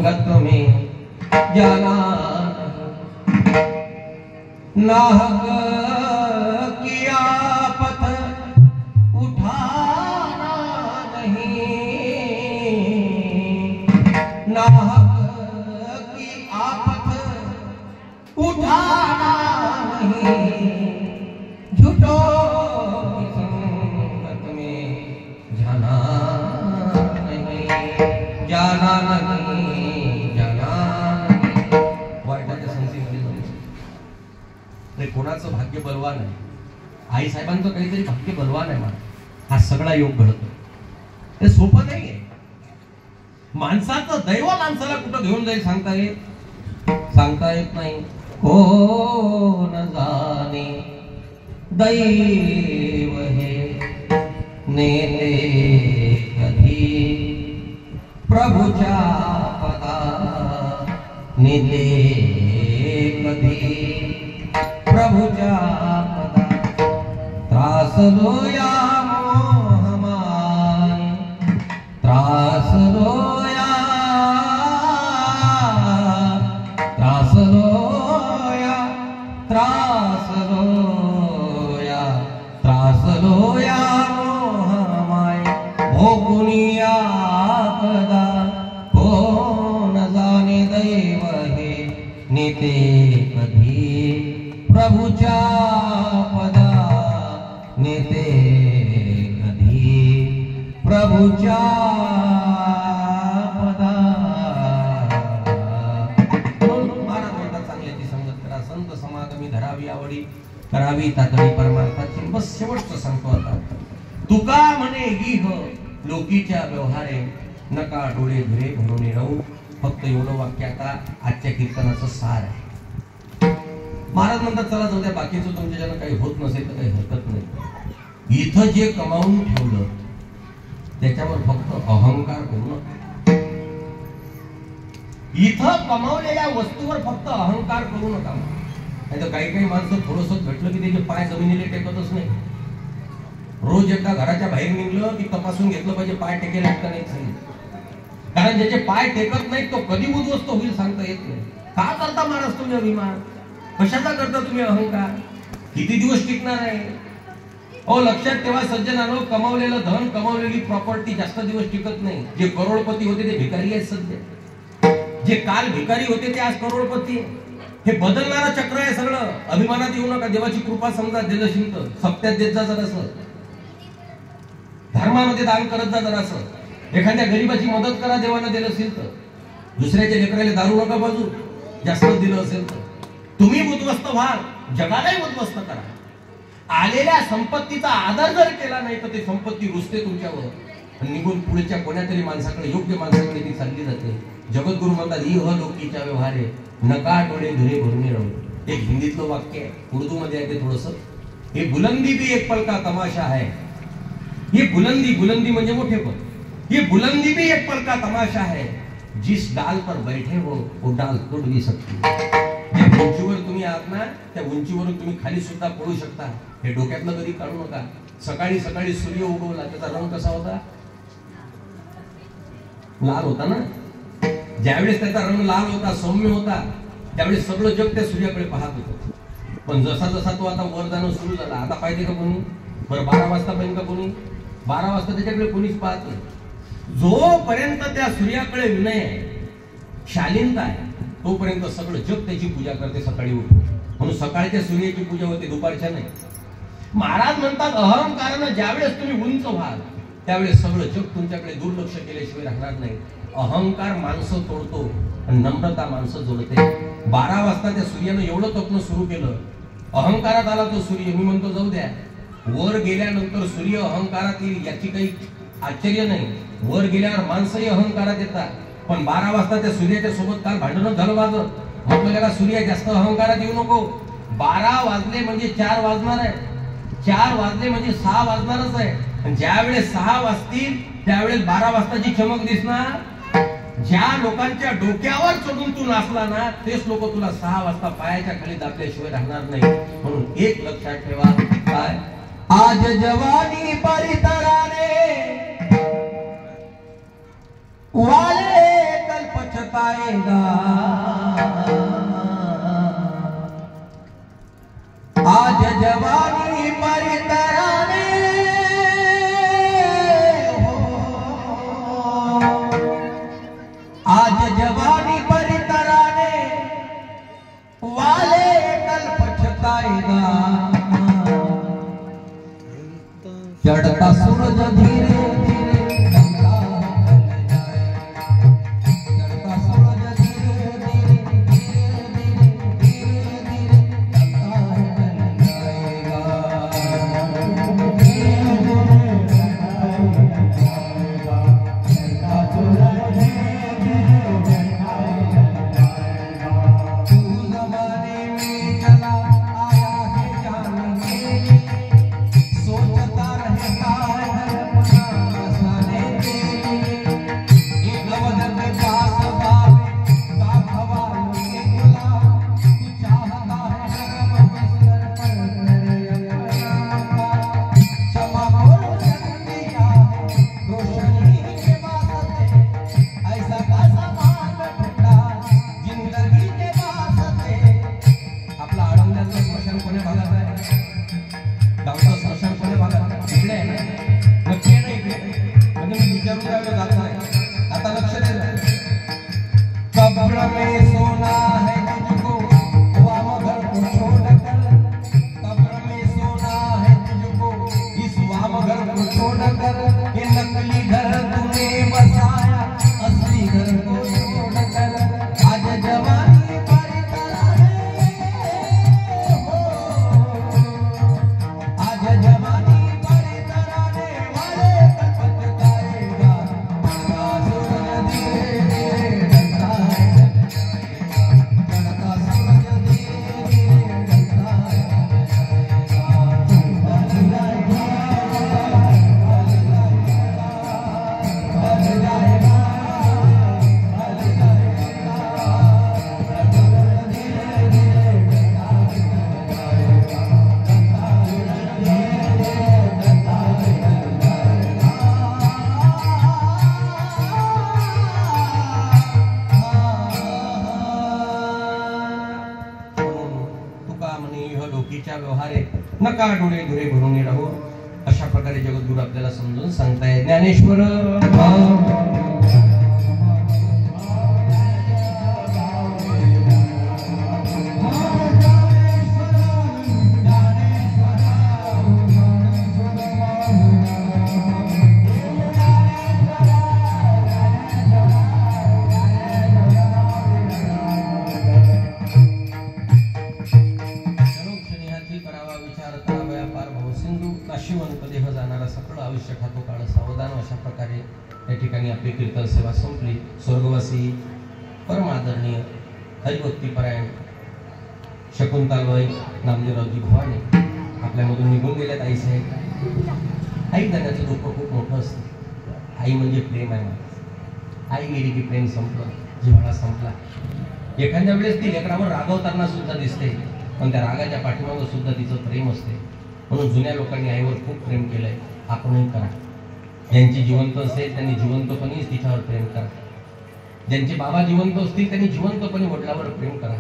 संगत में जाना नाहक किया पथ उठाना नहीं, नाहक की आफत उठाना नहीं, झूठों की संगत में जाना नहीं, जाना नहीं, जाना नहीं। वाईटाच्या संगतीमध्ये नाही, कोणाचं भाग्य बलवान आहे, आई साहेबांचं काहीतरी भाग्य बलवान आहे. मला हा सगळा योग घडतो, हे सोपं नाहीये. माणसाचं दैव माणसाला कुठं घेऊन जाईल सांगता येत नाही. कोण जाणे दैव हे नेले कधी प्रभूच्या पदा, नेले कधी प्रभूच्या पदा. त्रासलो या मोहमाय, त्रासलो या, त्रासलो या, त्रासलो या, त्रासलो या मोहमाय. भोगुनी आपदा कोण जाणे दैव हे नेते कधी प्रभूच्या पदा, नेते कधी प्रभूच्या पदा. महाराज म्हणतात चांगल्याची संगत करा, संत समागमी धरावी आवडी, करावी तातडी परमार्थाची. बस शेवटचं सांगतो आता. तुका म्हणे इह लोकीच्या व्यवहारे, नका डोळे धुरे भरून राहू. फक्त एवढं वाक्य आता आजच्या कीर्तनाचं सार आहे. महाराज म्हणतात चला जाऊ द्या, बाकीचं तुमच्याच्यानं काही होत नसेल तर काही हरकत नाही. इथं जे कमावून ठेवलं त्याच्यावर फक्त अहंकार करू नका. इथं कमावलेल्या वस्तूवर फक्त अहंकार करू नका. नाही तर काही माणसं थोडंसं भेटलं की त्याचे पाय जमिनीला टेकतच नाही. रोज एकदा घराच्या बाहेर निघलं की तपासून घेतलं पाहिजे पाय टेकेल का नाही. कारण ज्याचे पाय टेकत नाहीत तो कधी उद्ध्वस्त होईल सांगता येत नाही. का करता महाराज तुम्ही अभिमान, कशाचा करता तुम्ही अहंकार, किती दिवस टिकणार आहे. हो लक्षात ठेवा सज्जनांनो, कमावलेलं धन, कमावलेली प्रॉपर्टी जास्त दिवस टिकत नाही. जे करोडपती होते ते भिकारी आहेत सध्या, जे काल भिकारी होते ते आज करोडपती. हे बदलणारं चक्र आहे सगळं. अभिमानात येऊ नका, देवाची कृपा समजा. दिलं शिंक सप्त्यात देत जा जरासं, धर्मामध्ये दान करत जा जरासं, एखाद्या गरीबाची मदत करा देवानं दिलं असेल तर. दुसऱ्याच्या लेकराला दारू नका बाजू, जास्त दिलं असेल तर. तुम्ही उद्ध्वस्त व्हाल, जगालाही उद्ध्वस्त करा. आलेल्या संपत्तीचा आदर जर केला नाही तर ती संपत्ती रुजते तुमच्यावर, निघून पुढच्या कोण्यातरी माणसाकडे, योग्य माणसाकडे ती चालली जाते. जगद्गुरु म्हणतात इह लोकीच्या व्यवहारे, नका डोळे धुरे भरून राहू. एक हिंदीतलं वाक्य आहे, उर्दू मध्ये आहे ते थोडंसं. हे बुलंदी भी एक पल का तमाशा है. ये बुलंदी, बुलंदी म्हणजे मोठेपण. ये बुलंदी भी एक पल का तमाशा है, जिस डाल पर बैठे हो वो डाल तुट भी सकती. ज्या उंचीवर तुम्ही आहात ना त्या उंचीवरून तुम्ही खाली सुद्धा पडू शकता. हे डोक्यातलं कधी काढू नका. सकाळी सकाळी सूर्य उगवला, त्याचा रंग कसा होता, लाल होता ना. ज्यावेळेस त्याचा रंग लाल होता, सौम्य होता, त्यावेळेस सगळं जग त्या सूर्याकडे पाहत होतं. पण जसा जसा तो आता वर जाणं सुरू झाला, आता पाहिजे का कोणी, बरं 12 वाजता पाहिजे का कोणी, 12 वाजता त्याच्याकडे कोणीच पाहत नाही. जोपर्यंत त्या सूर्याकडे विनय आहे, शालीनता आहे, तोपर्यंत सगळं जग त्याची पूजा करते सकाळी उठून. म्हणून सकाळच्या सूर्याची पूजा होते, दुपारच्या नाही. महाराज म्हणतात अहंकारानं ज्यावेळेस तुम्ही उंच व्हाल त्यावेळेस सगळं जग तुमच्याकडे दुर्लक्ष केल्याशिवाय राहणार नाही. अहंकार माणसं तोडतो आणि नम्रता माणसं जोडते. 12 वाजता त्या सूर्यानं एवढं तपणं सुरू केलं, अहंकारात आला तो सूर्य. मी म्हणतो जाऊ द्या, वर गेल्यानंतर सूर्य अहंकारात येईल याची काही आश्चर्य नाही. वर गेल्यावर माणसंही अहंकारात येतात. पण 12 वाजता त्या सूर्याच्या सोबत काल भांडण झालं माझं. म्हटलं का सूर्य जास्त अहंकारात येऊ नको. 12 वाजले म्हणजे 4 वाजणार आहे, 4 वाजले म्हणजे 6 वाजणारच आहे. ज्या वेळेस 6 वाजतील त्यावेळेस 12 वाजताची चमक दिसणार. ज्या लोकांच्या डोक्यावर चढून तू नाचला ना तेच लोक तुला 6 वाजता पायाच्या खाली दाबल्याशिवाय राहणार नाही. म्हणून एक लक्षात ठेवा, काय आज जवानी परितराने वाले कल पछताए. पछताएगा। आज जवानी पर तराने हो, आज जवानी पर तराने वाले कल पछताएगा। चढ़ता सूरज धीरे व्यवहारे नका डोळे धुरे भरून राहू, अशा प्रकारे जगद्गुरु आपल्याला समजून सांगताय. ज्ञानेश्वर आपली कीर्तन सेवा संपली. स्वर्गवासी परमादरणीय हरिभक्तीपरायण शकुंतलाबाई नामदेवरावजी भवानी आपल्यामधून निघून गेल्यात. आई साहेब, आई जाण्याचं दुःख खूप मोठं असतं. आई म्हणजे प्रेम आहे. आई गेली की प्रेम संपलं, जिव्हाळा संपला. एखाद्या वेळेस ती लेकरावर रागवताना सुद्धा दिसते, पण त्या रागाच्या पाठीमागं सुद्धा तिचं प्रेम असते. म्हणून जुन्या लोकांनी आईवर खूप प्रेम केलंय. आपणही करा. ज्यांची जिवंत असेल त्यांनी जिवंतपणेच तिच्यावर प्रेम करा. ज्यांचे बाबा जिवंत असतील त्यांनी जिवंतपणे वडिलांवर प्रेम करा.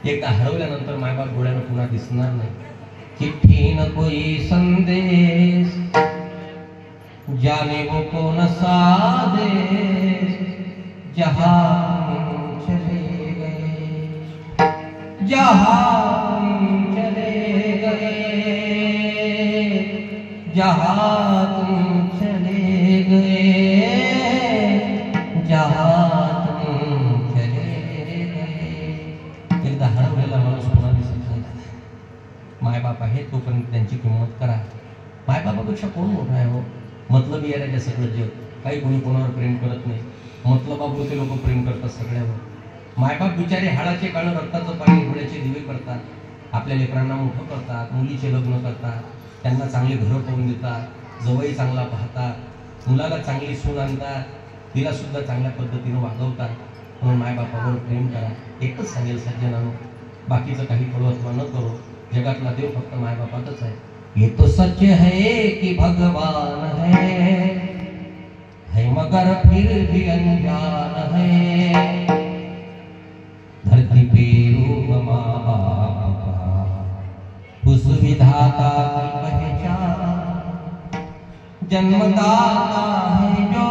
एकदा हरवल्यानंतर मायबाप डोळ्यानं पुन्हा दिसणार नाही. चिठ्ठी न कोई संदेश जाने वो कौन सा देश जहां चले गए, जहां चले गए, जहां तुम चले गए, जहां तुम चले गए. एकदा हरवलेला माणूस पुन्हा दिसत नाही. मायबाप आहे तोपर्यंत त्यांची किंमत करा. मायबापापेक्षा कोण मोठा आहे हो? मतलब यायला सगळं जग. काही कोणी कोणावर प्रेम करत नाही. मतलबापुरते लोक प्रेम करतात सगळ्यावर. मायबाप बिचारे हाडाचे काळं रक्ताचं पाणी डोळ्याचे दिवे करतात. आपल्या लेकरांना मोठं करतात, मुलीचे लग्न करतात, त्यांना चांगले घरं पाहून देतात, जवळ चांगला पाहतात, मुलाला चांगली सून आणतात, तिला सुद्धा चांगल्या पद्धतीनं वागवतात. म्हणून मायबापावर प्रेम करा. एकच सांगेल सज्जनानो, बाकीचं काही पळवत्वा न करो. जगातला देव फक्त मायबापातच आहे. ये तो सच है कि भगवान है मगर फिर भी अनजान है. जन्मदाता है जो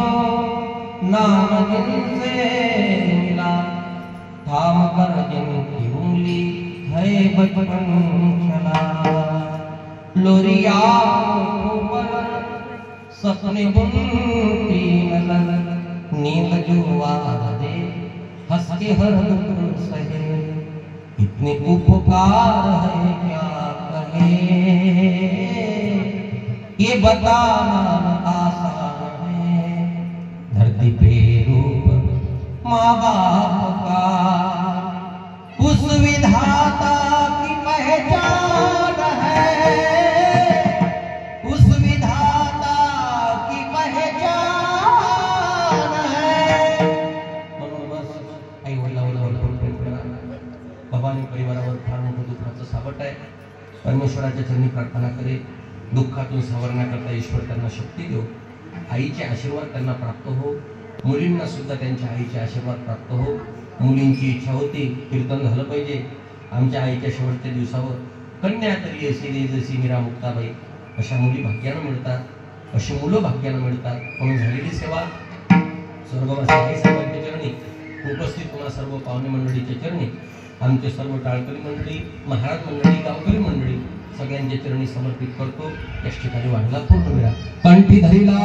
नाम जिनसे मिला, थाम कर जिनकी उंगली है बचपन चला। लोरिया सपने बुनती नजर, नींद जो दे हंस के हर दुख सहे। इतने उपकार है क्या कहे, ये बताना आसान है। धरती पे रूप माँ बाप का, उस विधाता की पहचान है, उस विधाता की पहचान है। म्हणून बस आई वडिलांवर प्रेम करा. भवानी परिवारावर फार मोठं दुःखाचं सावट आहे. परमेश्वराच्या चरणी प्रार्थना करे, दुःखातून सावरण्याकरता ईश्वर त्यांना शक्ती देव. आईचे आशीर्वाद त्यांना प्राप्त हो. मुलींना सुद्धा त्यांच्या आईचे आशीर्वाद प्राप्त हो. मुलींची इच्छा होती कीर्तन झालं पाहिजे. आमच्या आईच्या शेवटच्या दिवसावर कन्या तरी अशी जशी मीरा मुक्ताबाई अशा मुली भाग्यानं मिळतात, अशी मुलं भाग्यानं मिळतात. म्हणून झालेली सेवा स्वर्गवासी आई साहेबांच्या चरणी, उपस्थित तुम्हा सर्व पाहुणे मंडळीच्या चरणी, आमचे सर्व टाळकरी मंडळी, महाराज मंडळी, गावकरी मंडळी सगळ्यांच्या चरणी समर्पित करतो. याच ठिकाणी वाढला पूर्ण वेळा कंठी धरीला